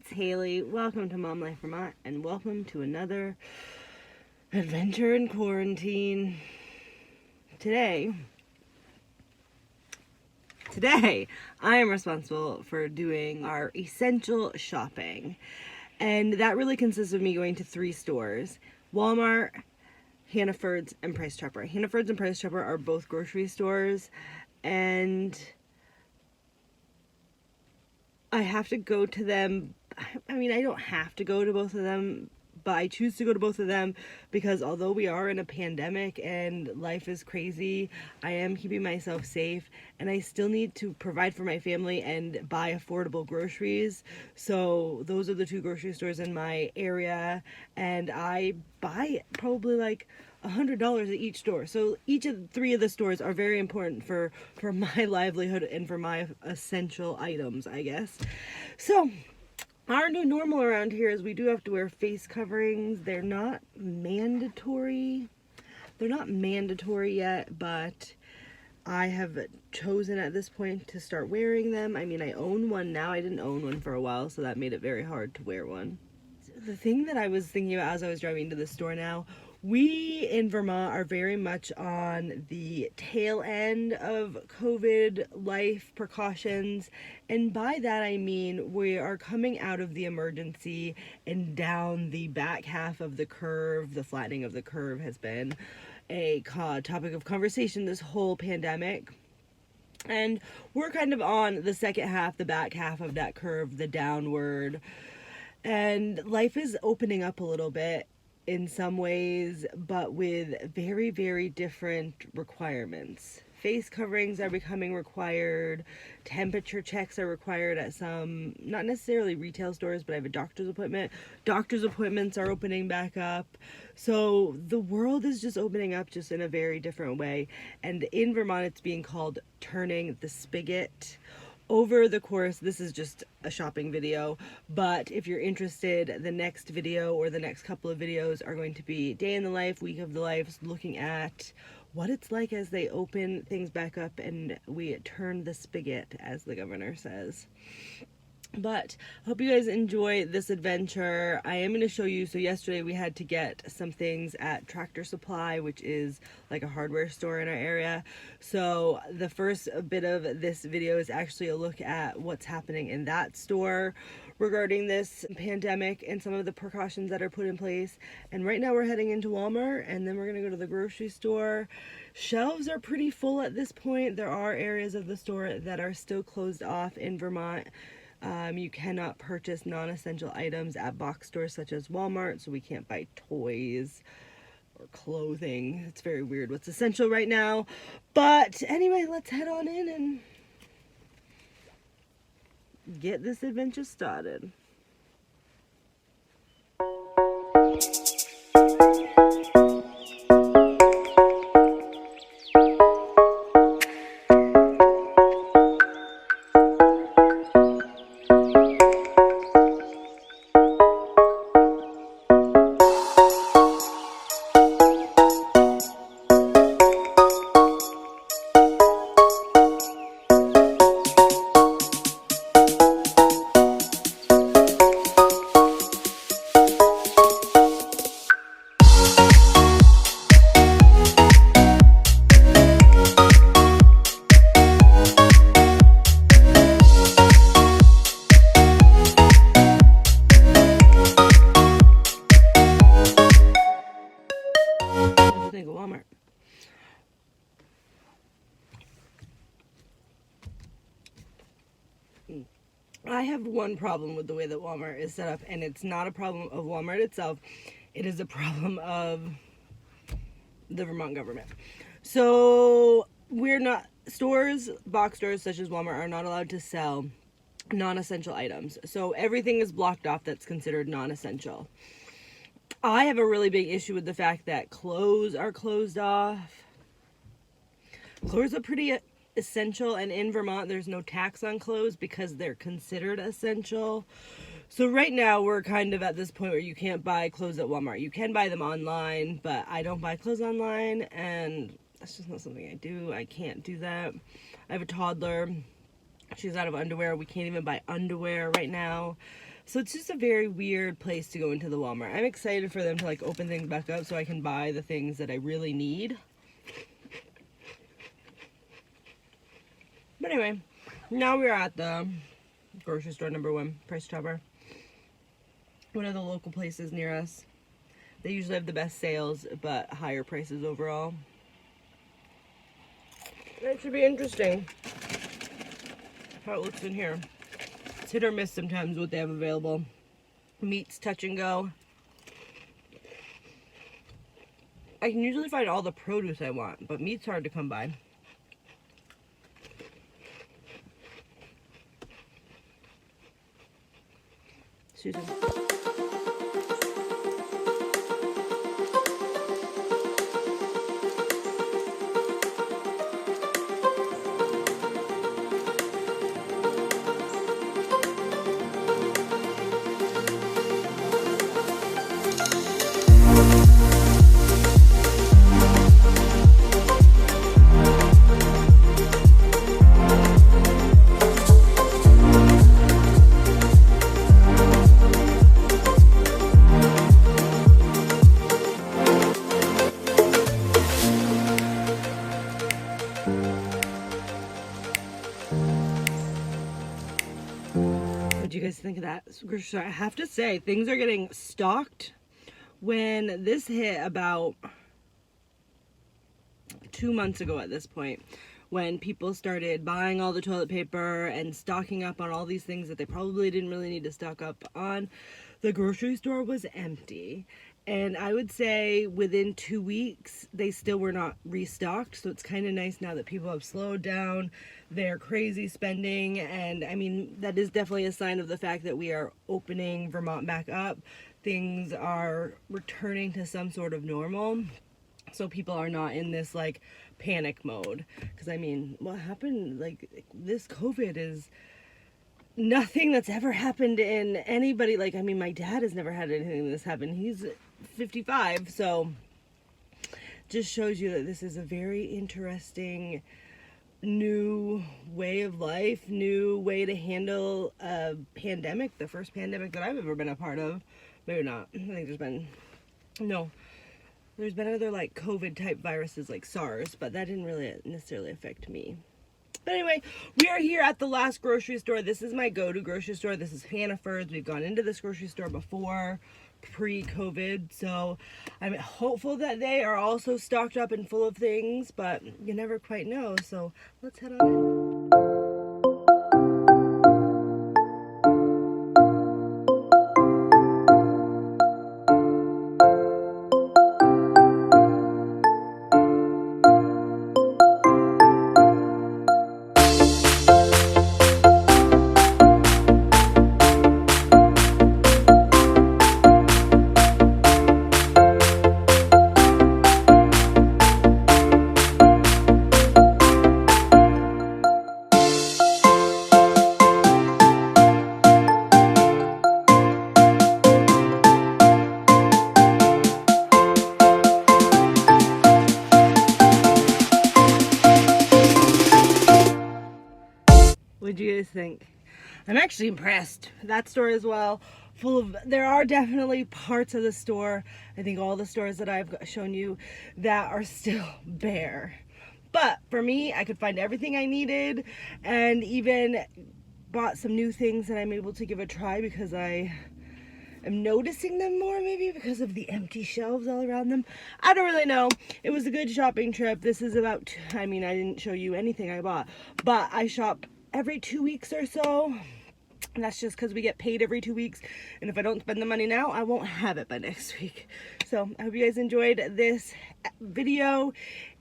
it's Haley. Welcome to Mom Life Vermont, and welcome to another adventure in quarantine. Today, I am responsible for doing our essential shopping, and that really consists of me going to 3 stores: Walmart, Hannaford's, and Price Chopper. Hannaford's and Price Chopper are both grocery stores, and I have to go to them. I mean, I don't have to go to both of them, but I choose to go to both of them because although we are in a pandemic and life is crazy, I am keeping myself safe, and I still need to provide for my family and buy affordable groceries. So those are the 2 grocery stores in my area, and I buy probably like $100 at each store. So each of 3 of the stores are very important for my livelihood and for my essential items, I guess. So our new normal around here is we do have to wear face coverings. They're not mandatory. They're not mandatory yet, but I have chosen at this point to start wearing them. I mean, I own one now. I didn't own one for a while, so that made it very hard to wear one. The thing that I was thinking about as I was driving to the store now, we in Vermont are very much on the tail end of COVID life precautions. And by that I mean we are coming out of the emergency and down the back half of the curve. The flattening of the curve has been a topic of conversation this whole pandemic. And we're kind of on the second half, the back half of that curve, the downward. And life is opening up a little bit in some ways, but with very, very different requirements. Face coverings are becoming required. Temperature checks are required at some, not necessarily retail stores, but I have a doctor's appointment. Doctor's appointments are opening back up. So the world is just opening up just in a very different way. And in Vermont, it's being called turning the spigot. Over the course, this is just a shopping video, but if you're interested, the next video or the next couple of videos are going to be day in the life, week of the life, looking at what it's like as they open things back up and we turn the spigot, as the governor says. But I hope you guys enjoy this adventure. I am going to show you, so yesterday we had to get some things at Tractor Supply, which is like a hardware store in our area. So the first bit of this video is actually a look at what's happening in that store regarding this pandemic and some of the precautions that are put in place. And right now we're heading into Walmart, and then we're going to go to the grocery store. Shelves are pretty full at this point. There are areas of the store that are still closed off in Vermont. You cannot purchase non-essential items at box stores such as Walmart, so we can't buy toys or clothing. It's very weird what's essential right now. But anyway, let's head on in and get this adventure started. Walmart. I have one problem with the way that Walmart is set up, and it's not a problem of Walmart itself. It is a problem of the Vermont government. So box stores such as Walmart are not allowed to sell non-essential items. So everything is blocked off that's considered non-essential. I have a really big issue with the fact that clothes are closed off. Clothes are pretty essential, and in Vermont there's no tax on clothes because they're considered essential. So right now we're kind of at this point where you can't buy clothes at Walmart. You can buy them online, but I don't buy clothes online, and that's just not something I do. I can't do that. I have a toddler. She's out of underwear. We can't even buy underwear right now. So it's just a very weird place to go into the Walmart. I'm excited for them to like open things back up so I can buy the things that I really need. But anyway, now we're at the grocery store number 1, Price Chopper. One of the local places near us. They usually have the best sales, but higher prices overall. That should be interesting how it looks in here. It's hit or miss sometimes what they have available. Meats touch and go. I can usually find all the produce I want, but meat's hard to come by. Susan. What do you guys think of that grocery store? I have to say, things are getting stocked. When this hit about 2 months ago at this point, when people started buying all the toilet paper and stocking up on all these things that they probably didn't really need to stock up on, the grocery store was empty. And I would say within 2 weeks, they still were not restocked. So it's kind of nice now that people have slowed down their crazy spending. And I mean, that is definitely a sign of the fact that we are opening Vermont back up. Things are returning to some sort of normal. So people are not in this like panic mode. Because I mean, what happened, like this COVID is nothing that's ever happened in anybody. Like, I mean, my dad has never had anything like this happen. He's 55, so just shows you that this is a very interesting new way of life, new way to handle a pandemic, the first pandemic that I've ever been a part of. Maybe not. I think there's been other like COVID type viruses like SARS, but that didn't really necessarily affect me. But anyway, we are here at the last grocery store. This is my go-to grocery store. This is Hannaford's. We've gone into this grocery store before, pre-COVID. So I'm hopeful that they are also stocked up and full of things, but you never quite know. So let's head on in. What do you guys think? I'm actually impressed. That store as well, there are definitely parts of the store, I think all the stores that I've shown you, that are still bare. But for me, I could find everything I needed and even bought some new things that I'm able to give a try because I am noticing them more, maybe because of the empty shelves all around them. I don't really know. It was a good shopping trip. This is about, I mean, I didn't show you anything I bought, but I shop every 2 weeks or so. And that's just because we get paid every 2 weeks. And if I don't spend the money now, I won't have it by next week. So I hope you guys enjoyed this video.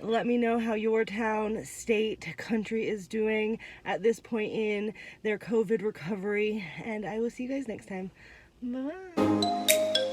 Let me know how your town, state, country is doing at this point in their COVID recovery. And I will see you guys next time. Bye-bye.